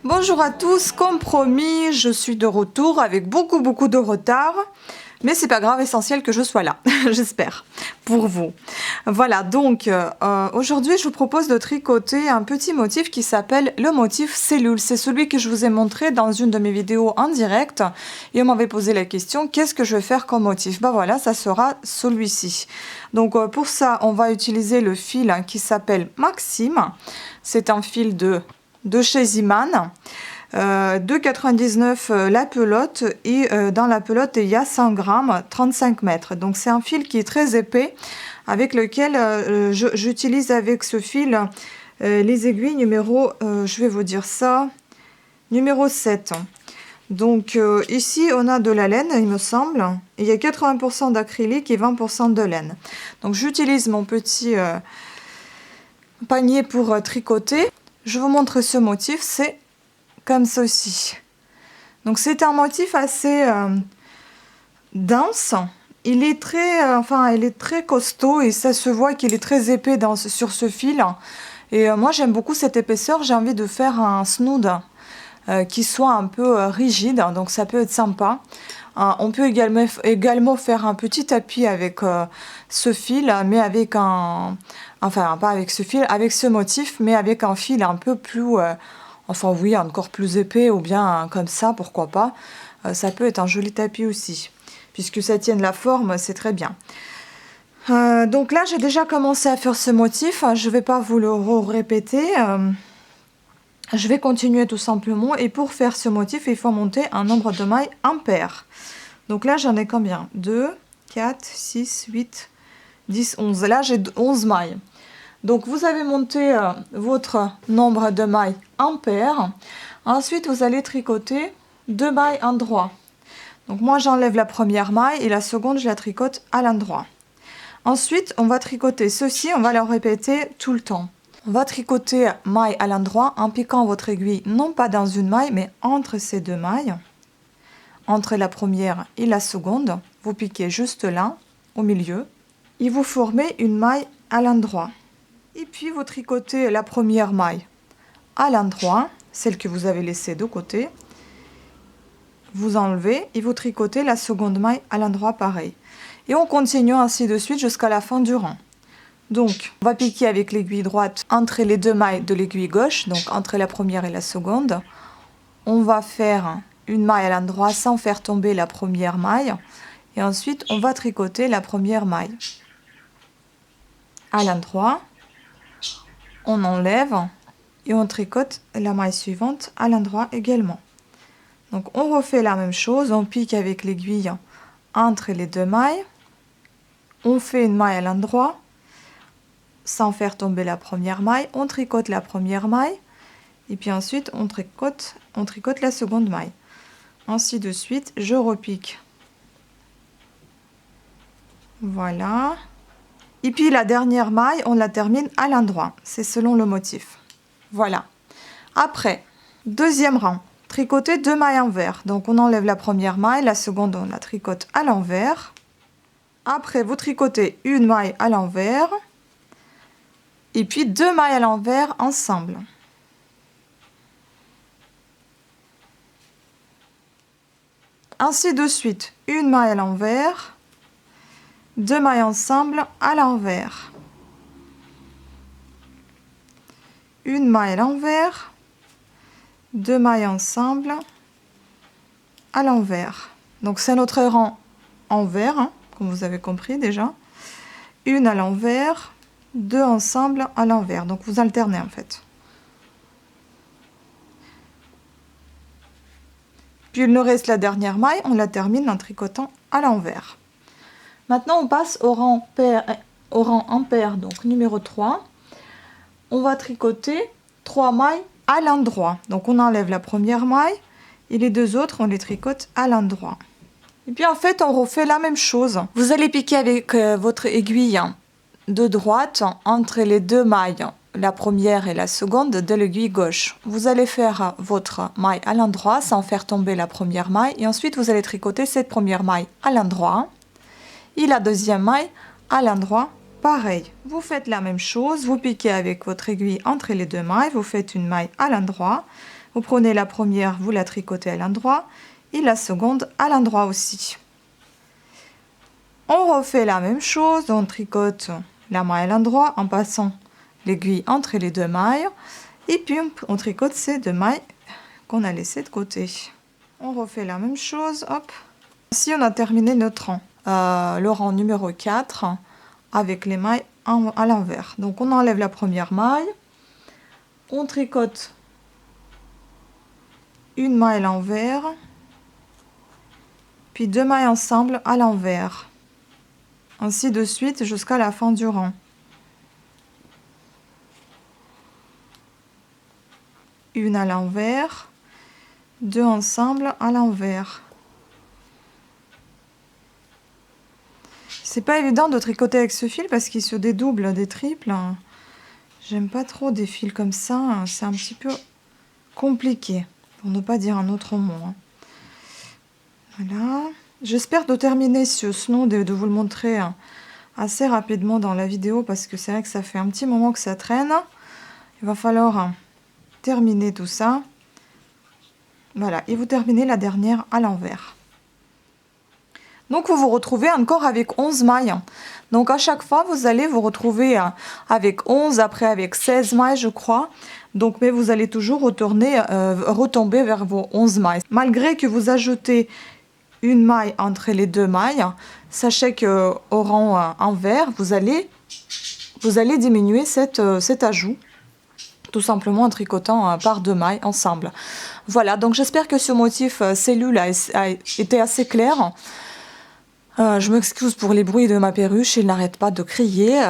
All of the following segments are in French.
Bonjour à tous, comme promis, je suis de retour avec beaucoup de retard. Mais c'est pas grave, essentiel que je sois là, j'espère, pour vous. Voilà, donc aujourd'hui je vous propose de tricoter un petit motif qui s'appelle le motif cellule. C'est celui que je vous ai montré dans une de mes vidéos en direct. Et on m'avait posé la question, qu'est-ce que je vais faire comme motif? Ben voilà, ça sera celui-ci. Donc pour ça, on va utiliser le fil qui s'appelle Maxime. C'est un fil de chez Ziman. 2,99 la pelote et dans la pelote il y a 100 grammes 35 mètres, donc c'est un fil qui est très épais avec lequel j'utilise avec ce fil les aiguilles numéro je vais vous dire ça, numéro 7. Donc ici on a de la laine, il me semble, et il y a 80% d'acrylique et 20% de laine. Donc j'utilise mon petit panier pour tricoter. Je vous montre ce motif, c'est comme ceci. Donc c'est un motif assez dense. Il est très costaud et ça se voit qu'il est très épais sur ce fil. Et moi j'aime beaucoup cette épaisseur. J'ai envie de faire un snood qui soit un peu rigide, donc ça peut être sympa. On peut également faire un petit tapis avec ce fil, mais avec un... Enfin, pas avec ce fil, avec ce motif, mais avec un fil un peu plus... Enfin oui, encore plus épais ou bien comme ça, pourquoi pas. Ça peut être un joli tapis aussi. Puisque ça tienne la forme, c'est très bien. Donc là, j'ai déjà commencé à faire ce motif. Je ne vais pas vous le répéter. Je vais continuer tout simplement. Et pour faire ce motif, il faut monter un nombre de mailles impair. Donc là, j'en ai combien? 2, 4, 6, 8, 10, 11. Là, j'ai 11 mailles. Donc vous avez monté votre nombre de mailles impair. Ensuite, vous allez tricoter 2 mailles endroit. Donc moi, j'enlève la première maille et la seconde, je la tricote à l'endroit. Ensuite, on va tricoter ceci, on va le répéter tout le temps. On va tricoter maille à l'endroit en piquant votre aiguille, non pas dans une maille, mais entre ces deux mailles. Entre la première et la seconde, vous piquez juste là, au milieu. Et vous formez une maille à l'endroit. Et puis vous tricotez la première maille à l'endroit, celle que vous avez laissée de côté. Vous enlevez et vous tricotez la seconde maille à l'endroit pareil. Et on continue ainsi de suite jusqu'à la fin du rang. Donc on va piquer avec l'aiguille droite entre les deux mailles de l'aiguille gauche, donc entre la première et la seconde. On va faire une maille à l'endroit sans faire tomber la première maille. Et ensuite on va tricoter la première maille à l'endroit. On enlève et on tricote la maille suivante à l'endroit également. Donc on refait la même chose, on pique avec l'aiguille entre les deux mailles, on fait une maille à l'endroit sans faire tomber la première maille, on tricote la première maille et puis ensuite on tricote la seconde maille. Ainsi de suite, je repique. Voilà. Et puis la dernière maille, on la termine à l'endroit. C'est selon le motif. Voilà. Après, deuxième rang. Tricoter 2 mailles envers. Donc on enlève la première maille, la seconde on la tricote à l'envers. Après, vous tricotez une maille à l'envers. Et puis 2 mailles à l'envers ensemble. Ainsi de suite. Une maille à l'envers. 2 mailles ensemble à l'envers, une maille à l'envers, 2 mailles ensemble à l'envers. Donc c'est notre rang envers, hein, comme vous avez compris déjà. Une à l'envers, 2 ensemble à l'envers. Donc vous alternez en fait. Puis il nous reste la dernière maille, on la termine en tricotant à l'envers. Maintenant, on passe au rang impair, donc numéro 3. On va tricoter 3 mailles à l'endroit. Donc, on enlève la première maille et les deux autres, on les tricote à l'endroit. Et puis, en fait, on refait la même chose. Vous allez piquer avec votre aiguille de droite entre les deux mailles, la première et la seconde de l'aiguille gauche. Vous allez faire votre maille à l'endroit sans faire tomber la première maille. Et ensuite, vous allez tricoter cette première maille à l'endroit. Et la deuxième maille à l'endroit, pareil. Vous faites la même chose, vous piquez avec votre aiguille entre les deux mailles, vous faites une maille à l'endroit, Vous prenez la première, vous la tricotez à l'endroit et la seconde à l'endroit aussi. On refait la même chose, on tricote la maille à l'endroit en passant l'aiguille entre les deux mailles et puis on tricote ces deux mailles qu'on a laissées de côté. On refait la même chose, hop. Ainsi on a terminé notre rang, le rang numéro 4 avec les mailles à l'envers. Donc on enlève la première maille, on tricote une maille à l'envers, puis deux mailles ensemble à l'envers. Ainsi de suite jusqu'à la fin du rang. Une à l'envers, deux ensemble à l'envers. C'est pas évident de tricoter avec ce fil parce qu'il se dédouble des triples. J'aime pas trop des fils comme ça, c'est un petit peu compliqué, pour ne pas dire un autre mot. Voilà. J'espère de terminer ce snood et de vous le montrer assez rapidement dans la vidéo parce que c'est vrai que ça fait un petit moment que ça traîne. Il va falloir terminer tout ça. Voilà, et vous terminez la dernière à l'envers. Donc vous vous retrouvez encore avec 11 mailles. Donc à chaque fois, vous allez vous retrouver avec 11, après avec 16 mailles, je crois. Donc, mais vous allez toujours retomber vers vos 11 mailles. Malgré que vous ajoutez une maille entre les deux mailles, sachez qu'au rang envers, vous allez diminuer cet ajout, tout simplement en tricotant par deux mailles ensemble. Voilà, donc j'espère que ce motif cellule a été assez clair. Je m'excuse pour les bruits de ma perruche, il n'arrête pas de crier.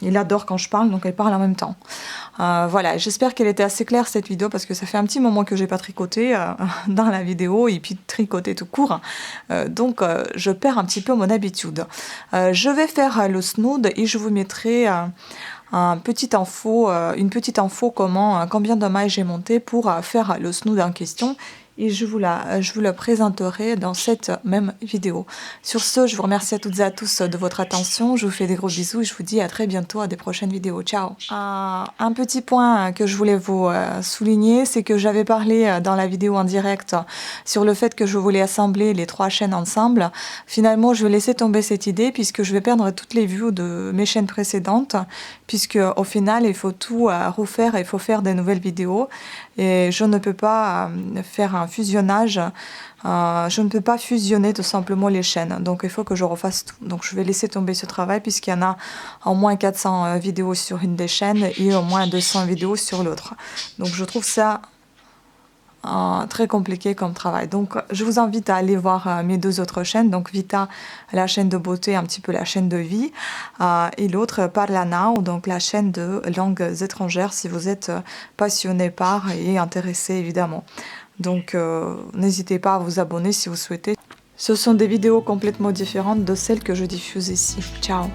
Il adore quand je parle, donc elle parle en même temps. Voilà, j'espère qu'elle était assez claire cette vidéo parce que ça fait un petit moment que j'ai pas tricoté dans la vidéo et puis tricoté tout court. Donc je perds un petit peu mon habitude. Je vais faire le snood et je vous mettrai une petite info combien de mailles j'ai monté pour faire le snood en question. Et je vous la présenterai dans cette même vidéo. Sur ce, je vous remercie à toutes et à tous de votre attention. Je vous fais des gros bisous et je vous dis à très bientôt à des prochaines vidéos. Ciao. Un petit point que je voulais vous souligner, c'est que j'avais parlé dans la vidéo en direct sur le fait que je voulais assembler les 3 chaînes ensemble. Finalement, je vais laisser tomber cette idée puisque je vais perdre toutes les vues de mes chaînes précédentes, puisque au final, il faut tout refaire, il faut faire des nouvelles vidéos. Et je ne peux pas faire un fusionnage, je ne peux pas fusionner tout simplement les chaînes, donc il faut que je refasse tout. Donc je vais laisser tomber ce travail puisqu'il y en a au moins 400 vidéos sur une des chaînes et au moins 200 vidéos sur l'autre. Donc je trouve ça très compliqué comme travail. Donc je vous invite à aller voir mes 2 autres chaînes, donc Vita, la chaîne de beauté, un petit peu la chaîne de vie, et l'autre Parla Now, donc la chaîne de langues étrangères si vous êtes passionné par et intéressé évidemment. Donc n'hésitez pas à vous abonner si vous souhaitez. Ce sont des vidéos complètement différentes de celles que je diffuse ici. Ciao.